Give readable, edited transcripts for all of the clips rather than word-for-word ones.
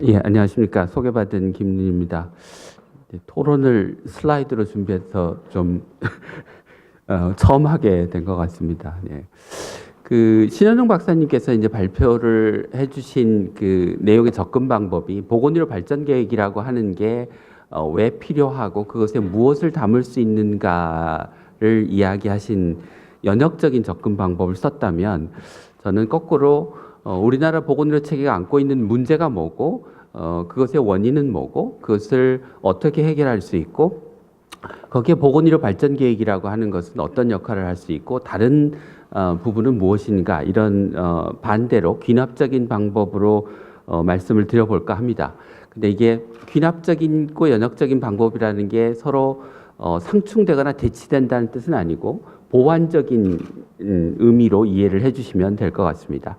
예, 안녕하십니까. 소개받은 김윤입니다. 토론을 슬라이드로 준비해서 좀 처음 하게 된 것 같습니다. 예. 신현웅 박사님께서 이제 발표를 해주신 그 내용의 접근 방법이 보건의료 발전 계획이라고 하는 게 왜 필요하고 그것에 무엇을 담을 수 있는가를 이야기하신 연역적인 접근 방법을 썼다면, 저는 거꾸로 우리나라 보건의료 체계가 안고 있는 문제가 뭐고, 그것의 원인은 뭐고, 그것을 어떻게 해결할 수 있고, 거기에 보건의료 발전 계획이라고 하는 것은 어떤 역할을 할 수 있고, 다른 부분은 무엇인가, 이런 반대로 귀납적인 방법으로 말씀을 드려볼까 합니다. 근데 이게 귀납적이고 연역적인 방법이라는 게 서로 상충되거나 대치된다는 뜻은 아니고 보완적인 의미로 이해를 해주시면 될 것 같습니다.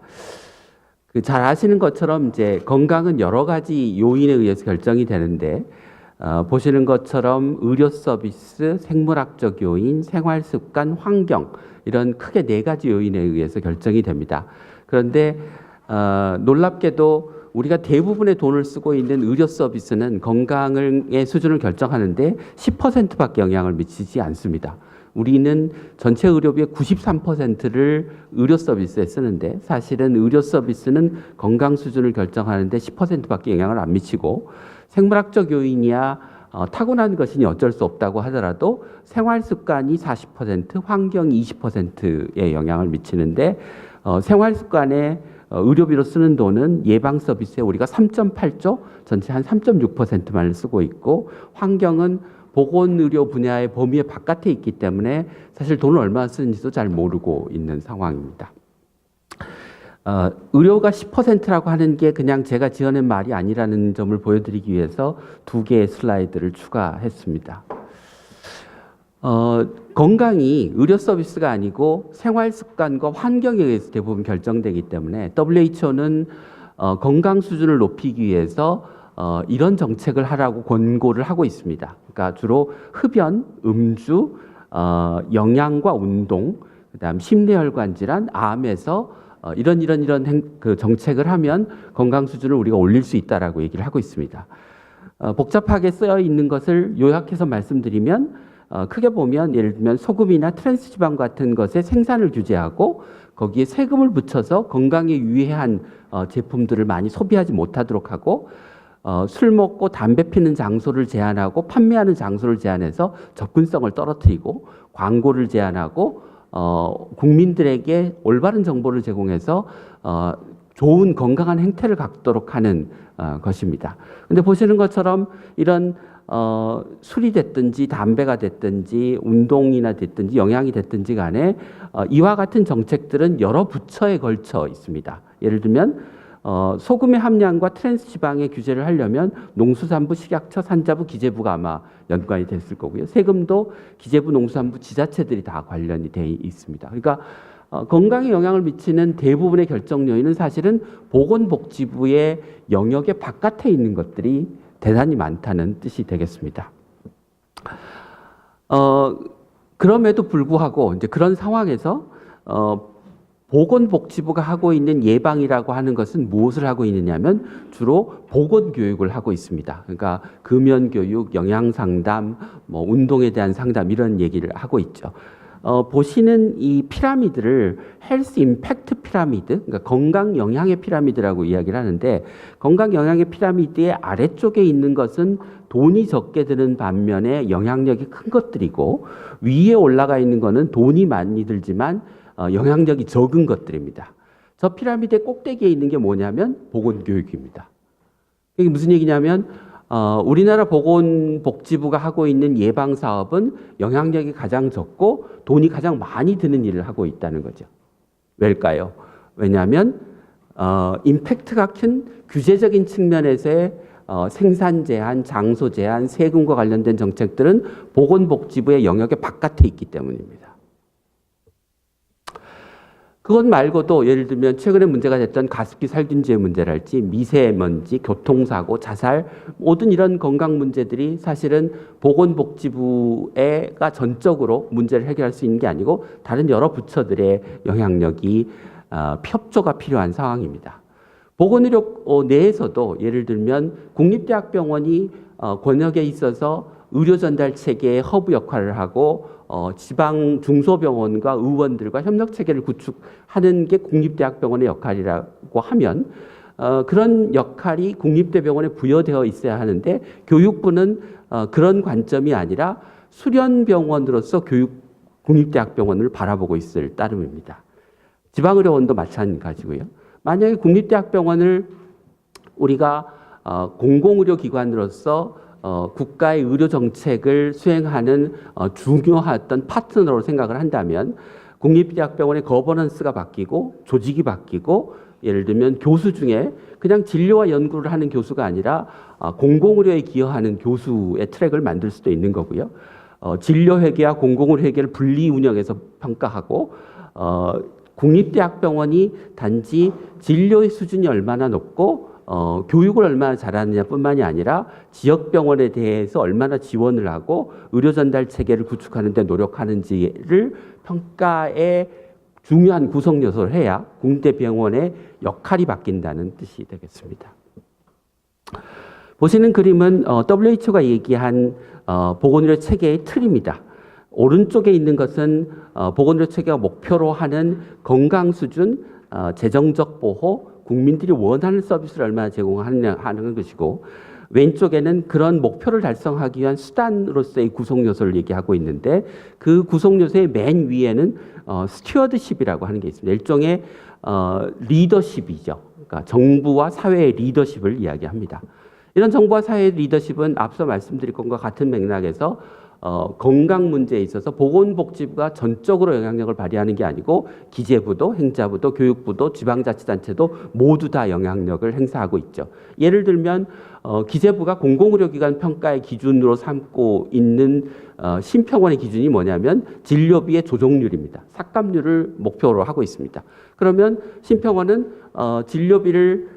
잘 아시는 것처럼 이제 건강은 여러 가지 요인에 의해서 결정이 되는데, 보시는 것처럼 의료 서비스, 생물학적 요인, 생활 습관, 환경, 이런 크게 네 가지 요인에 의해서 결정이 됩니다. 그런데 놀랍게도 우리가 대부분의 돈을 쓰고 있는 의료 서비스는 건강의 수준을 결정하는데 10%밖에 영향을 미치지 않습니다. 우리는 전체 의료비의 93%를 의료 서비스에 쓰는데, 사실은 의료 서비스는 건강 수준을 결정하는데 10%밖에 영향을 안 미치고, 생물학적 요인이야 타고난 것이니 어쩔 수 없다고 하더라도 생활 습관이 40%, 환경이 20%의 영향을 미치는데, 생활 습관에 의료비로 쓰는 돈은 예방 서비스에 우리가 3.8조, 전체 한 3.6%만 쓰고 있고, 환경은 보건의료 분야의 범위의 바깥에 있기 때문에 사실 돈을 얼마나 쓰는지도 잘 모르고 있는 상황입니다. 의료가 10%라고 하는 게 그냥 제가 지어낸 말이 아니라는 점을 보여드리기 위해서 두 개의 슬라이드를 추가했습니다. 건강이 의료 서비스가 아니고 생활 습관과 환경에 의해서 대부분 결정되기 때문에 WHO는 건강 수준을 높이기 위해서 이런 정책을 하라고 권고를 하고 있습니다. 그러니까 주로 흡연, 음주, 영양과 운동, 그다음 심뇌혈관 질환, 암에서 이런 그 정책을 하면 건강 수준을 우리가 올릴 수 있다라고 얘기를 하고 있습니다. 복잡하게 쓰여 있는 것을 요약해서 말씀드리면, 크게 보면 예를 들면 소금이나 트랜스 지방 같은 것의 생산을 규제하고 거기에 세금을 붙여서 건강에 유해한 제품들을 많이 소비하지 못하도록 하고, 술 먹고 담배 피는 장소를 제한하고 판매하는 장소를 제한해서 접근성을 떨어뜨리고, 광고를 제한하고 국민들에게 올바른 정보를 제공해서 좋은 건강한 행태를 갖도록 하는 것입니다. 근데 보시는 것처럼 이런 술이 됐든지 담배가 됐든지 운동이나 됐든지 영양이 됐든지 간에 이와 같은 정책들은 여러 부처에 걸쳐 있습니다. 예를 들면 소금의 함량과 트랜스 지방의 규제를 하려면 농수산부, 식약처, 산자부, 기재부가 아마 연관이 됐을 거고요. 세금도 기재부, 농수산부, 지자체들이 다 관련이 돼 있습니다. 그러니까 건강에 영향을 미치는 대부분의 결정 요인은 사실은 보건복지부의 영역의 바깥에 있는 것들이 대단히 많다는 뜻이 되겠습니다. 그럼에도 불구하고 이제 그런 상황에서 보건복지부가 하고 있는 예방이라고 하는 것은 무엇을 하고 있느냐면 주로 보건교육을 하고 있습니다. 그러니까 금연교육, 영양상담, 운동에 대한 상담, 이런 얘기를 하고 있죠. 보시는 이 피라미드를 헬스 임팩트 피라미드, 그러니까 건강 영향의 피라미드라고 이야기를 하는데, 건강 영향의 피라미드의 아래쪽에 있는 것은 돈이 적게 드는 반면에 영향력이 큰 것들이고, 위에 올라가 있는 것은 돈이 많이 들지만 영향력이 적은 것들입니다. 저 피라미드의 꼭대기에 있는 게 뭐냐면 보건교육입니다. 이게 무슨 얘기냐면 우리나라 보건복지부가 하고 있는 예방사업은 영향력이 가장 적고 돈이 가장 많이 드는 일을 하고 있다는 거죠. 왜일까요? 왜냐하면 임팩트가 큰 규제적인 측면에서의 생산 제한, 장소 제한, 세금과 관련된 정책들은 보건복지부의 영역의 바깥에 있기 때문입니다. 그것 말고도 예를 들면 최근에 문제가 됐던 가습기 살균제의 문제랄지 미세먼지, 교통사고, 자살, 모든 이런 건강 문제들이 사실은 보건복지부가 전적으로 문제를 해결할 수 있는 게 아니고 다른 여러 부처들의 영향력이 협조가 필요한 상황입니다. 보건의료 내에서도 예를 들면 국립대학병원이 권역에 있어서 의료 전달 체계의 허브 역할을 하고 지방 중소병원과 의원들과 협력 체계를 구축하는 게 국립대학병원의 역할이라고 하면 그런 역할이 국립대병원에 부여되어 있어야 하는데 교육부는 그런 관점이 아니라 수련병원으로서 국립대학병원을 바라보고 있을 따름입니다. 지방의료원도 마찬가지고요. 만약에 국립대학병원을 우리가 공공의료기관으로서 국가의 의료정책을 수행하는 중요했던 파트너로 생각을 한다면 국립대학병원의 거버넌스가 바뀌고 조직이 바뀌고 예를 들면 교수 중에 그냥 진료와 연구를 하는 교수가 아니라 공공의료에 기여하는 교수의 트랙을 만들 수도 있는 거고요. 진료회계와 공공의료회계를 분리 운영해서 평가하고 국립대학병원이 단지 진료의 수준이 얼마나 높고 교육을 얼마나 잘하느냐뿐만이 아니라 지역병원에 대해서 얼마나 지원을 하고 의료 전달 체계를 구축하는 데 노력하는지를 평가의 중요한 구성 요소를 해야 국립대병원의 역할이 바뀐다는 뜻이 되겠습니다. 보시는 그림은 WHO가 얘기한 보건의료 체계의 틀입니다. 오른쪽에 있는 것은 보건의료 체계가 목표로 하는 건강 수준, 재정적 보호, 국민들이 원하는 서비스를 얼마나 제공하느냐 하는 것이고 왼쪽에는 그런 목표를 달성하기 위한 수단으로서의 구성 요소를 얘기하고 있는데 그 구성 요소의 맨 위에는 스튜어드십이라고 하는 게 있습니다. 일종의 리더십이죠. 그러니까 정부와 사회의 리더십을 이야기합니다. 이런 정부와 사회의 리더십은 앞서 말씀드린 것과 같은 맥락에서 건강 문제에 있어서 보건복지부가 전적으로 영향력을 발휘하는 게 아니고 기재부도 행자부도 교육부도 지방자치단체도 모두 다 영향력을 행사하고 있죠. 예를 들면 기재부가 공공의료기관 평가의 기준으로 삼고 있는 심평원의 기준이 뭐냐면 진료비의 조정률입니다. 삭감률을 목표로 하고 있습니다. 그러면 심평원은 진료비를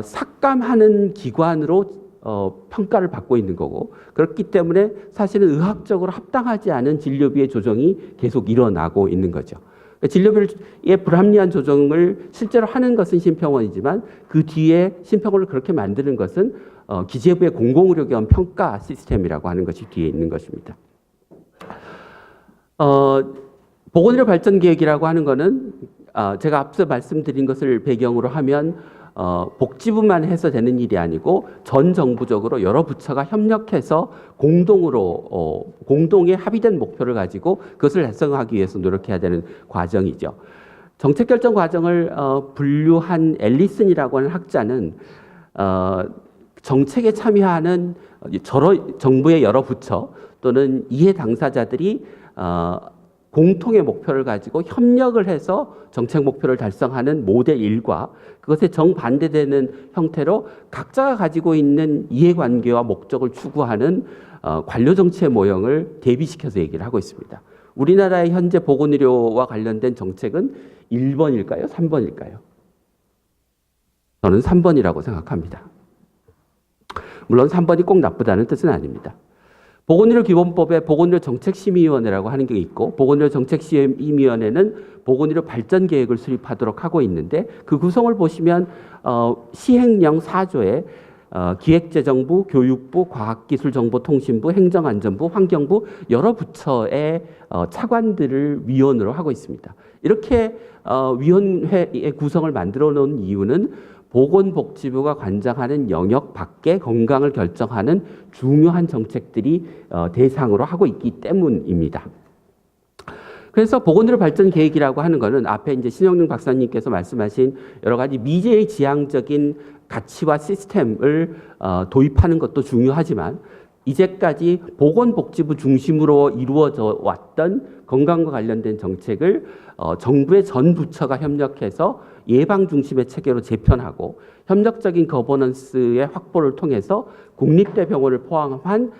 삭감하는 기관으로 평가를 받고 있는 거고 그렇기 때문에 사실은 의학적으로 합당하지 않은 진료비의 조정이 계속 일어나고 있는 거죠. 진료비의 불합리한 조정을 실제로 하는 것은 심평원이지만 그 뒤에 심평원을 그렇게 만드는 것은 기재부의 공공의료기관 평가 시스템이라고 하는 것이 뒤에 있는 것입니다. 보건의료 발전 계획이라고 하는 것은 제가 앞서 말씀드린 것을 배경으로 하면 복지부만 해서 되는 일이 아니고 전 정부적으로 여러 부처가 협력해서 공동의 합의된 목표를 가지고 그것을 달성하기 위해서 노력해야 되는 과정이죠. 정책 결정 과정을 분류한 앨리슨이라고 하는 학자는 정책에 참여하는 정부의 여러 부처 또는 이해 당사자들이 공통의 목표를 가지고 협력을 해서 정책 목표를 달성하는 모델 1과 그것에 정반대되는 형태로 각자가 가지고 있는 이해관계와 목적을 추구하는 관료정치의 모형을 대비시켜서 얘기를 하고 있습니다. 우리나라의 현재 보건의료와 관련된 정책은 1번일까요? 3번일까요? 저는 3번이라고 생각합니다. 물론 3번이 꼭 나쁘다는 뜻은 아닙니다. 보건의료기본법에 보건의료정책심의위원회라고 하는 게 있고 보건의료정책심의위원회는 보건의료 발전계획을 수립하도록 하고 있는데 그 구성을 보시면 시행령 4조에 기획재정부, 교육부, 과학기술정보통신부, 행정안전부, 환경부 여러 부처의 차관들을 위원으로 하고 있습니다. 이렇게 위원회의 구성을 만들어 놓은 이유는 보건복지부가 관장하는 영역 밖의 건강을 결정하는 중요한 정책들이 대상으로 하고 있기 때문입니다. 그래서 보건의료 발전 계획이라고 하는 것은 앞에 이제 신영능 박사님께서 말씀하신 여러 가지 미래의 지향적인 가치와 시스템을 도입하는 것도 중요하지만 이제까지 보건복지부 중심으로 이루어져 왔던 건강과 관련된 정책을 정부의 전 부처가 협력해서 예방 중심의 체계로 재편하고 협력적인 거버넌스의 확보를 통해서 국립대병원을 포함한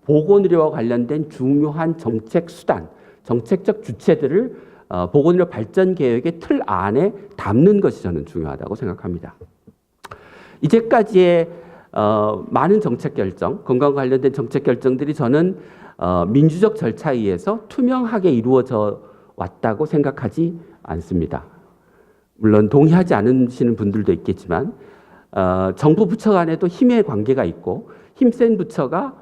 보건의료와 관련된 중요한 정책 수단, 정책적 주체들을 보건의료 발전 계획의 틀 안에 담는 것이 저는 중요하다고 생각합니다. 이제까지의 많은 정책 결정, 건강과 관련된 정책 결정들이 저는 민주적 절차에 의해서 투명하게 이루어져 왔다고 생각하지 않습니다. 물론 동의하지 않으시는 분들도 있겠지만 정부 부처 간에도 힘의 관계가 있고 힘센 부처가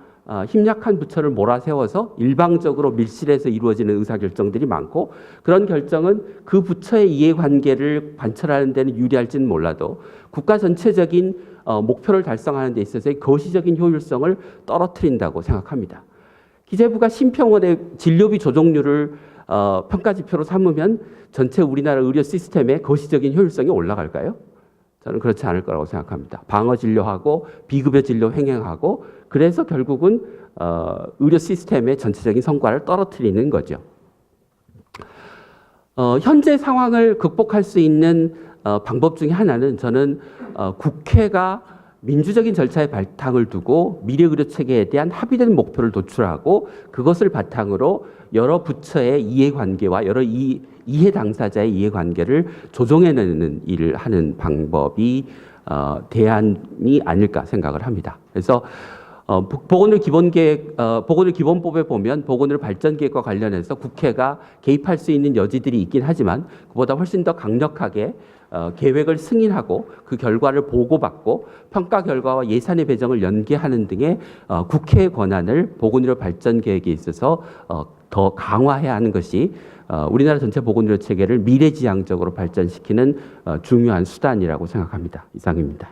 힘 약한 부처를 몰아세워서 일방적으로 밀실에서 이루어지는 의사결정들이 많고 그런 결정은 그 부처의 이해관계를 관철하는 데는 유리할지는 몰라도 국가 전체적인 목표를 달성하는 데 있어서의 거시적인 효율성을 떨어뜨린다고 생각합니다. 기재부가 심평원의 진료비 조정률을 평가지표로 삼으면 전체 우리나라 의료 시스템의 거시적인 효율성이 올라갈까요? 저는 그렇지 않을 거라고 생각합니다. 방어 진료하고 비급여 진료 횡행하고 그래서 결국은 의료 시스템의 전체적인 성과를 떨어뜨리는 거죠. 현재 상황을 극복할 수 있는 방법 중에 하나는 저는 국회가 민주적인 절차에 바탕을 두고 미래 의료 체계에 대한 합의된 목표를 도출하고 그것을 바탕으로 여러 부처의 이해관계와 여러 이해 당사자의 이해관계를 조정해내는 일을 하는 방법이 대안이 아닐까 생각을 합니다. 그래서 보건의료 기본법에 보면 보건의료 발전계획과 관련해서 국회가 개입할 수 있는 여지들이 있긴 하지만 그보다 훨씬 더 강력하게 계획을 승인하고 그 결과를 보고받고 평가 결과와 예산의 배정을 연계하는 등의 국회의 권한을 보건의료 발전계획에 있어서 더 강화해야 하는 것이 우리나라 전체 보건의료 체계를 미래지향적으로 발전시키는 중요한 수단이라고 생각합니다. 이상입니다.